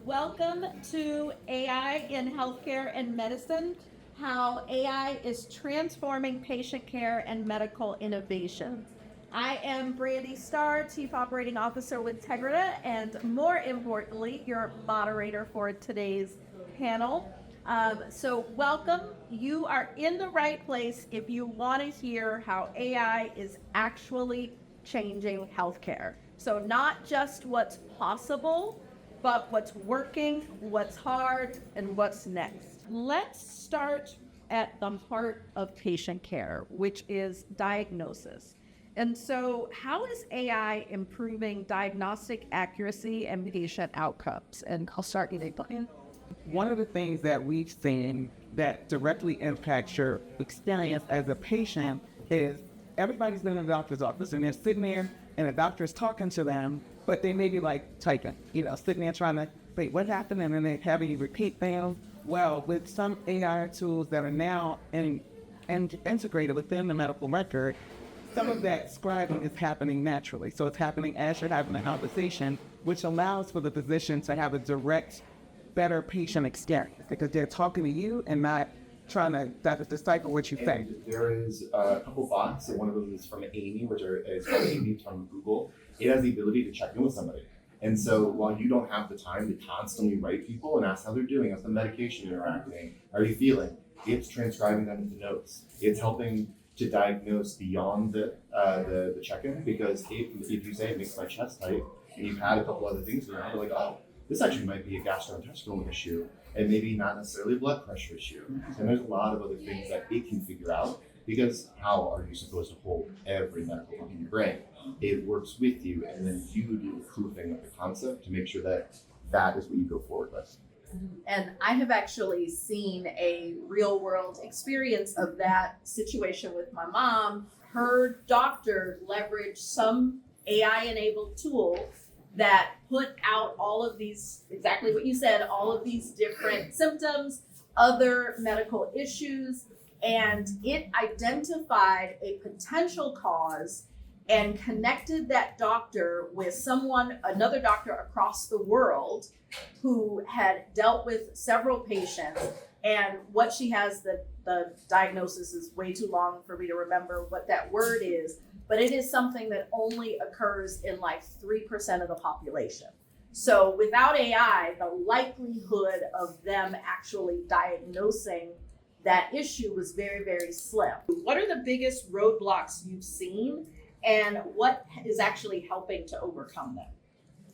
Welcome to AI in Healthcare and Medicine, how AI is transforming patient care and medical innovation. I am Brandy Starr, Chief Operating Officer with Tegrita, and more importantly, your moderator for today's panel. Welcome. You are in the right place if you want to hear how AI is actually changing healthcare. So, not just what's possible, but what's working, what's hard, and what's next. Let's start at the heart of patient care, which is diagnosis. And so, how is AI improving diagnostic accuracy and patient outcomes? And I'll start with you. One of the things that we've seen that directly impacts your experience as a patient is everybody's been in the doctor's office and they're sitting there and the doctor's talking to them, but they may be like typing, sitting there trying to, wait, what happened? And then they're having you repeat things. Well, with some AI tools that are now integrated within the medical record, some of that scribing is happening naturally. So it's happening as you're having a conversation, which allows for the physician to have a direct, better patient experience because they're talking to you and not trying to decipher what you say. There is a couple bots, and one of them is from Amy, is called Amy from Google. It has the ability to check in with somebody. And so while you don't have the time to constantly write people and ask how they're doing, how's the medication interacting, how are you feeling, it's transcribing them into notes. It's helping to diagnose beyond the check-in because if you say it makes my chest tight and you've had a couple other things around, they're like, oh, this actually might be a gastrointestinal issue and maybe not necessarily a blood pressure issue. And there's a lot of other things that it can figure out because how are you supposed to hold every medical thing in your brain? It works with you and then you do the proofing of the concept to make sure that that is what you go forward with. And I have actually seen a real world experience of that situation with my mom. Her doctor leveraged some AI enabled tool that put out all of these, exactly what you said, all of these different symptoms, other medical issues, and it identified a potential cause and connected that doctor with another doctor across the world who had dealt with several patients. And what she has, the diagnosis is way too long for me to remember what that word is, but it is something that only occurs in like 3% of the population. So without AI, the likelihood of them actually diagnosing that issue was very, very slim. What are the biggest roadblocks you've seen and what is actually helping to overcome them?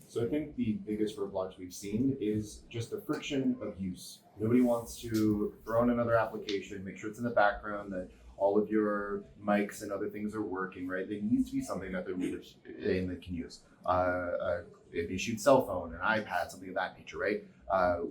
So I think the biggest roadblocks we've seen is just the friction of use. Nobody wants to throw in another application, make sure it's in the background, that all of your mics and other things are working, right? There needs to be something that they're leaders and they can use. If you shoot cell phone, an iPad, something of that nature, right?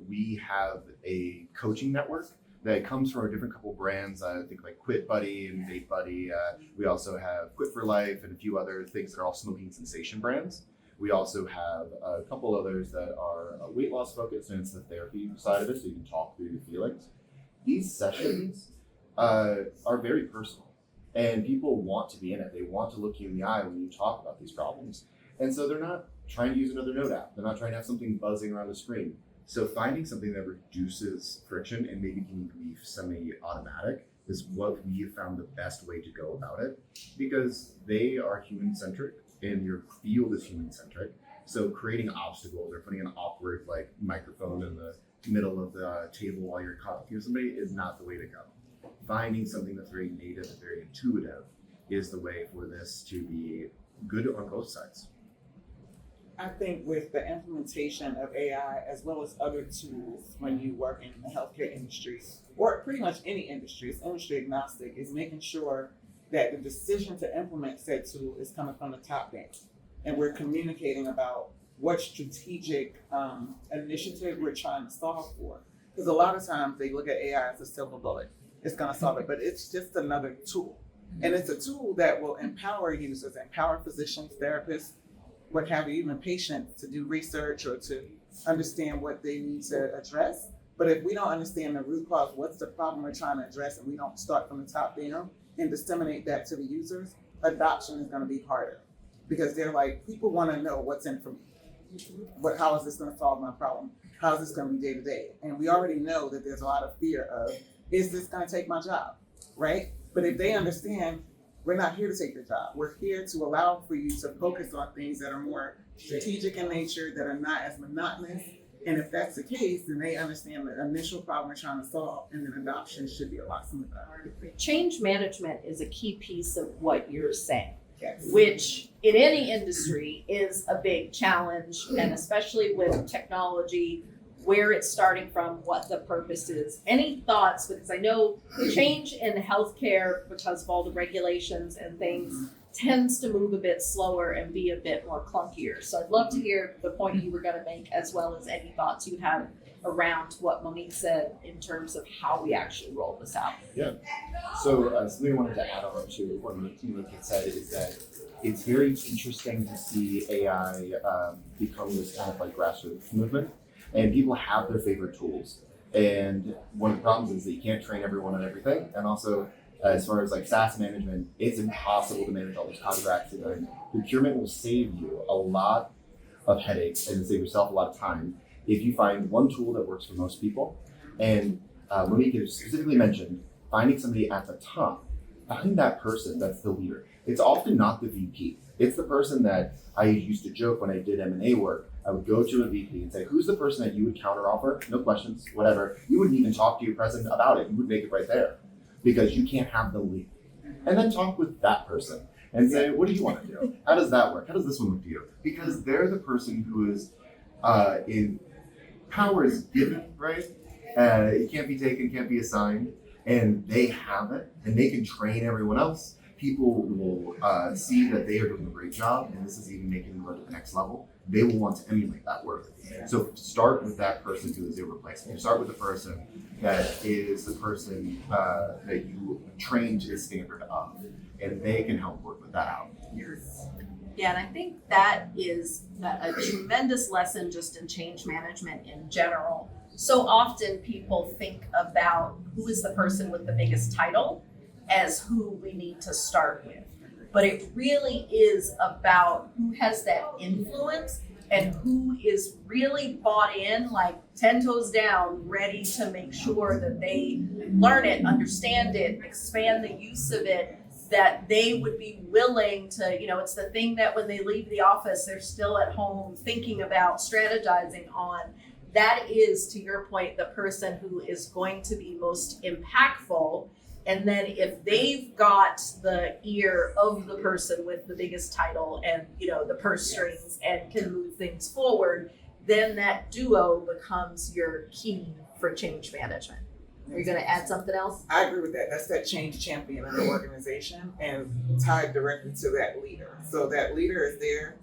We have a coaching network that comes from a different couple brands. I think like Quit Buddy and Vape Buddy. We also have Quit for Life and a few other things that are all smoking cessation brands. We also have a couple others that are weight loss focused, and it's the therapy side of it, so you can talk through your feelings. These sessions are very personal, and people want to be in it. They want to look you in the eye when you talk about these problems. And so they're not trying to use another note app. They're not trying to have something buzzing around the screen. So finding something that reduces friction and maybe can be semi-automatic is what we have found the best way to go about it, because they are human-centric and your field is human-centric. So creating obstacles or putting an awkward microphone in the middle of the table while you're talking to somebody is not the way to go. Finding something that's very native and very intuitive is the way for this to be good on both sides. I think with the implementation of AI as well as other tools when you work in the healthcare industry, or pretty much any industry, it's industry agnostic, is making sure that the decision to implement said tool is coming from the top down. And we're communicating about what strategic initiative we're trying to solve for. Because a lot of times they look at AI as a silver bullet. It's gonna solve it, but it's just another tool. And it's a tool that will empower users, empower physicians, therapists, what have you, even patients to do research or to understand what they need to address. But if we don't understand the root cause, what's the problem we're trying to address, and we don't start from the top down and disseminate that to the users, adoption is gonna be harder. Because they're like, people wanna know what's in for me. How is this gonna solve my problem? how's this going to be day to day? And we already know that there's a lot of fear of, is this going to take my job, right? But if they understand, we're not here to take your job. We're here to allow for you to focus on things that are more strategic in nature, that are not as monotonous. And if that's the case, then they understand the initial problem we're trying to solve, and then adoption should be a lot smoother. Change management is a key piece of what you're saying, Yes. which in any industry is a big challenge, and especially with technology, where it's starting from, what the purpose is. Any thoughts? Because I know change in healthcare, because of all the regulations and things, tends to move a bit slower and be a bit more clunkier. So I'd love to hear the point you were going to make, as well as any thoughts you have around what Monique said in terms of how we actually roll this out. So something I wanted to add on to what Monique had said is that it's very interesting to see AI become this kind of like grassroots movement, and people have their favorite tools. And one of the problems is that you can't train everyone on everything, and also as far as like SaaS management, it's impossible to manage all those contracts. And procurement will save you a lot of headaches and save yourself a lot of time if you find one tool that works for most people. And Monique has specifically mentioned finding somebody at the top, find that person that's the leader. It's often not the VP. It's the person that I used to joke when I did M&A work. I would go to a VP and say, who's the person that you would counteroffer? No questions, whatever. You wouldn't even talk to your president about it. You would make it right there, because you can't have the lead. And then talk with that person and say, what do you want to do? How does that work? How does this one look to you? Because they're the person who is in power is given, right? It can't be taken, can't be assigned, and they have it, and they can train everyone else. People will see that they are doing a great job, and this is even making them go to the next level. They will want to emulate that work. So start with that person who is irreplaceable. Start with the person that is the person that you train to the standard of, and they can help work with that out. Yeah, and I think that is a tremendous lesson just in change management in general. So often people think about who is the person with the biggest title as who we need to start with. But it really is about who has that influence and who is really bought in, like 10 toes down, ready to make sure that they learn it, understand it, expand the use of it, that they would be willing to, it's the thing that when they leave the office, they're still at home thinking about, strategizing on. That is, to your point, the person who is going to be most impactful. And then if they've got the ear of the person with the biggest title and, the purse strings and can move things forward, then that duo becomes your key for change management. Are you going to add something else? I agree with that. That's that change champion in the organization, and tied directly to that leader. So that leader is there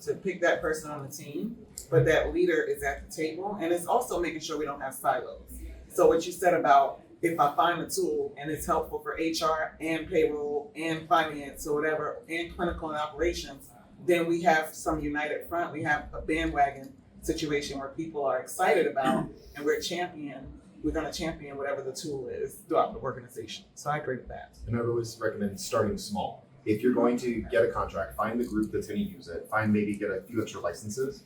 to pick that person on the team, but that leader is at the table, and it's also making sure we don't have silos. So what you said about, if I find a tool and it's helpful for HR and payroll and finance or whatever, and clinical and operations, then we have some united front. We have a bandwagon situation where people are excited about, and we're going to champion whatever the tool is throughout the organization. So I agree with that. And I would always recommend starting small. If you're going to get a contract, find the group that's going to use it. Maybe get a few extra licenses.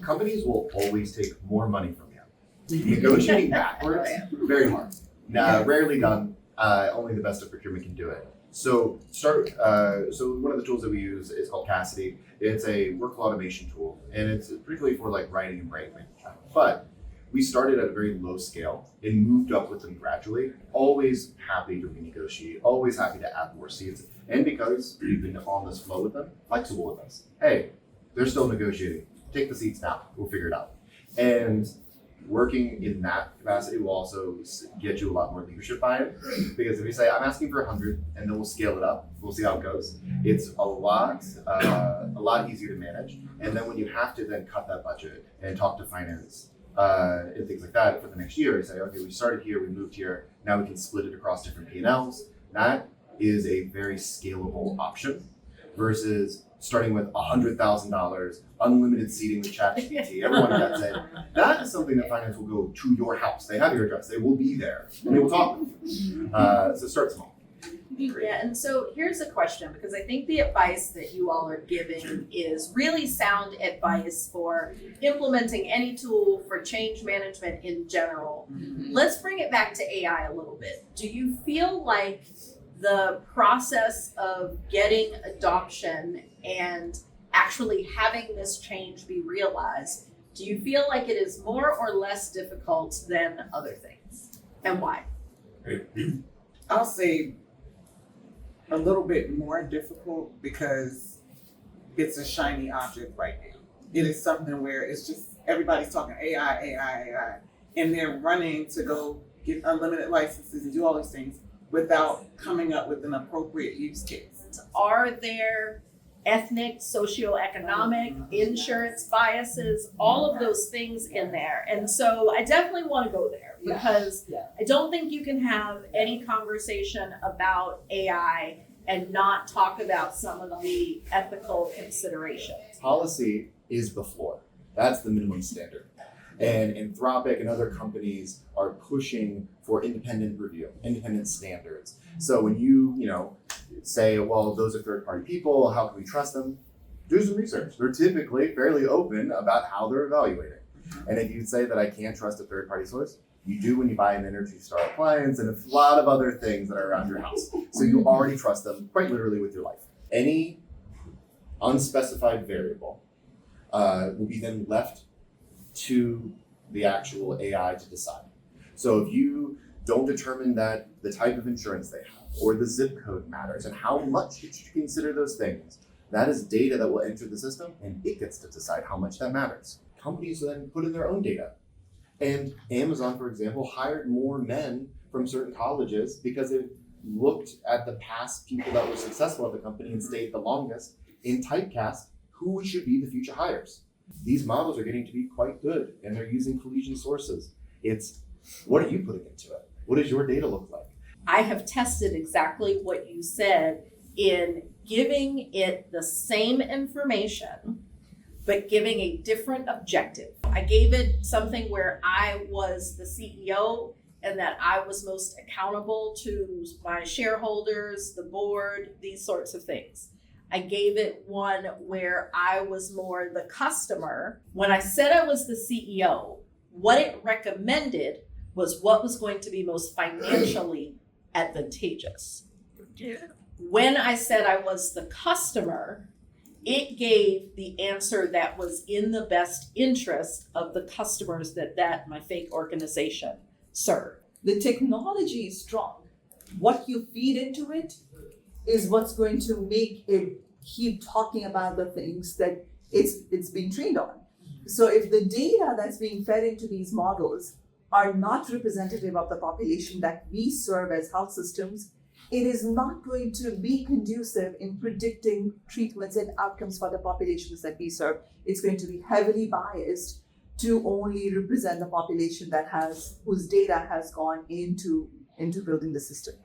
Companies will always take more money from you. Negotiating backwards, very hard. Rarely done. Only the best of procurement can do it. So start. So one of the tools that we use is called Cassidy. It's a workflow automation tool, and it's particularly for like writing and brand management. But we started at a very low scale and moved up with them gradually. Always happy to renegotiate. Always happy to add more seats. And because we've been on this flow with them, flexible with us. Hey, they're still negotiating. Take the seats now. We'll figure it out. And working in that capacity will also get you a lot more leadership buy-in, because if you say, I'm asking for 100, and then we'll scale it up, we'll see how it goes. It's a lot easier to manage. And then when you have to then cut that budget and talk to finance and things like that for the next year, you say, okay, we started here, we moved here, now we can split it across different P&Ls. That is a very scalable option versus starting with $100,000, unlimited seating with ChatGPT. Everyone gets it. That is something that finance will go to your house. They have your address. They will be there, and they will talk with you. So start small. Yeah, and so here's a question, because I think the advice that you all are giving is really sound advice for implementing any tool for change management in general. Let's bring it back to AI a little bit. Do you feel like the process of getting adoption and actually having this change be realized, do you feel like it is more or less difficult than other things? And why? I'll say a little bit more difficult because it's a shiny object right now. It is something where it's just everybody's talking AI, AI, AI, and they're running to go get unlimited licenses and do all these things without coming up with an appropriate use case. Are there ethnic, socioeconomic, insurance biases, all of those things in there? And so I definitely want to go there, because I don't think you can have any conversation about AI and not talk about some of the ethical considerations. Policy is the floor. That's the minimum standard. And Anthropic and other companies are pushing for independent review, independent standards. So when you say, well, those are third-party people, how can we trust them? Do some research. They're typically fairly open about how they're evaluating. And if you say that I can't trust a third-party source, you do when you buy an Energy Star appliance and a lot of other things that are around your house. So you already trust them quite literally with your life. Any unspecified variable will be then left to the actual AI to decide. So if you don't determine that the type of insurance they have or the zip code matters and how much you should consider those things, that is data that will enter the system and it gets to decide how much that matters. Companies then put in their own data. And Amazon, for example, hired more men from certain colleges because it looked at the past people that were successful at the company and stayed the longest in typecast who should be the future hires. These models are getting to be quite good and they're using collision sources. It's, what are you putting into it? What does your data look like? I have tested exactly what you said in giving it the same information, but giving a different objective. I gave it something where I was the CEO and that I was most accountable to my shareholders, the board, these sorts of things. I gave it one where I was more the customer. When I said I was the CEO, what it recommended was what was going to be most financially advantageous. When I said I was the customer, it gave the answer that was in the best interest of the customers that my fake organization served. The technology is strong. What you feed into it is what's going to make it keep talking about the things that it's being trained on. So if the data that's being fed into these models are not representative of the population that we serve as health systems, it is not going to be conducive in predicting treatments and outcomes for the populations that we serve. It's going to be heavily biased to only represent the population whose data has gone into building the system.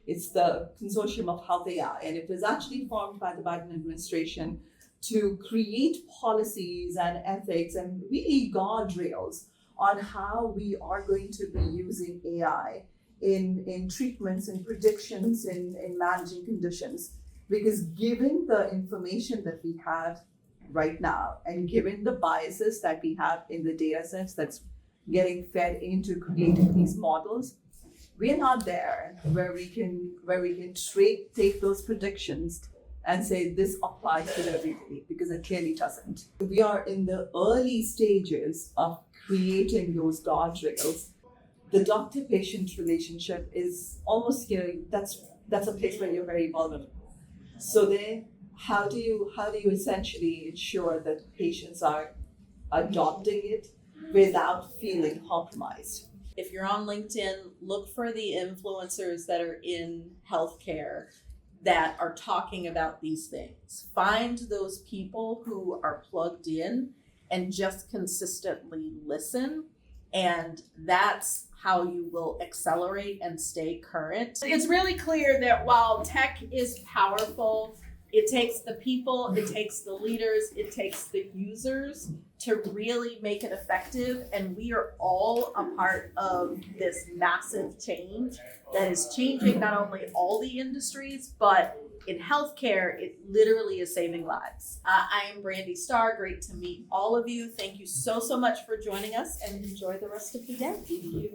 It's the Consortium of Health AI, and it was actually formed by the Biden administration to create policies and ethics and really guardrails on how we are going to be using AI in treatments and predictions in managing conditions. Because given the information that we have right now and given the biases that we have in the data sets that's getting fed into creating these models, we're not there where we can take those predictions and say this applies to everybody, because it clearly doesn't. We are in the early stages of creating those guardrails. The doctor-patient relationship is almost that's a place where you're very vulnerable. So then how do you essentially ensure that patients are adopting it without feeling compromised? If you're on LinkedIn, look for the influencers that are in healthcare that are talking about these things. Find those people who are plugged in and just consistently listen. And that's how you will accelerate and stay current. It's really clear that while tech is powerful, it takes the people, it takes the leaders, it takes the users to really make it effective. And we are all a part of this massive change that is changing not only all the industries, but in healthcare, it literally is saving lives. I am Brandy Starr. Great to meet all of you. Thank you so much for joining us, and enjoy the rest of the day.